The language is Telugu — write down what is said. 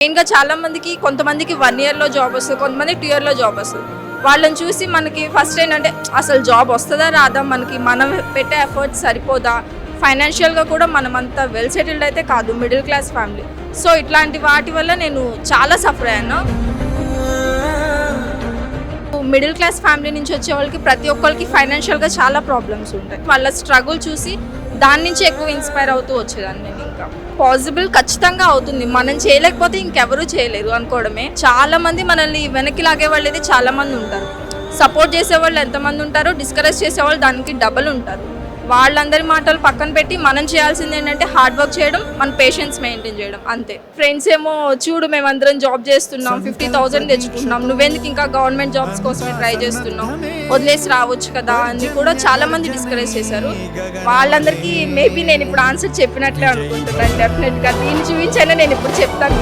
మెయిన్గా చాలా మందికి కొంతమందికి 1 yearలో జాబ్ వస్తుంది, కొంతమంది 2 yearలో జాబ్ వస్తుంది. వాళ్ళని చూసి మనకి ఫస్ట్ ఏంటంటే అసలు జాబ్ వస్తుందా రాదా, మనకి మనం పెట్టే ఎఫర్ట్స్ సరిపోదా, ఫైనాన్షియల్గా కూడా మనం అంతా వెల్ సెటిల్డ్ అయితే కాదు, మిడిల్ క్లాస్ ఫ్యామిలీ. సో ఇట్లాంటి వాటి వల్ల నేను చాలా సఫర్ అయ్యాను. మిడిల్ క్లాస్ ఫ్యామిలీ నుంచి వచ్చే వాళ్ళకి ప్రతి ఒక్కరికి ఫైనాన్షియల్గా చాలా ప్రాబ్లమ్స్ ఉంటాయి. వాళ్ళ స్ట్రగుల్ చూసి దాని నుంచి ఎక్కువ ఇన్స్పైర్ అవుతూ వచ్చేదాన్ని నేను. ఇంకా పాసిబుల్ ఖచ్చితంగా అవుతుంది, మనం చేయలేకపోతే ఇంకెవరూ చేయలేరు అనుకోవడమే. చాలా మంది మనల్ని వెనక్కి లాగే వాళ్ళు అయితే చాలా మంది ఉంటారు. సపోర్ట్ చేసేవాళ్ళు ఎంతమంది ఉంటారో, డిస్కరేజ్ చేసేవాళ్ళు దానికి డబుల్ ఉంటారు. వాళ్ళందరి మాటలు పక్కన పెట్టి మనం చేయాల్సింది ఏంటంటే హార్డ్ వర్క్ చేయడం, మన పేషెన్స్ మెయింటైన్ చేయడం, అంతే. ఫ్రెండ్స్ ఏమో చూడు మేమందరం జాబ్ చేస్తున్నాం, 50,000 తెచ్చుకుంటున్నాం, నువ్వెందుకు ఇంకా గవర్నమెంట్ జాబ్స్ కోసమే ట్రై చేస్తున్నావు, వదిలేసి రావచ్చు కదా అని కూడా చాలా మంది డిస్కరేజ్ చేశారు. వాళ్ళందరికీ మేబీ నేను ఇప్పుడు ఆన్సర్ చెప్పినట్లే అనుకుంటున్నాను. డెఫినెట్గా దీన్ని చూపించైనా నేను ఇప్పుడు చెప్తాను.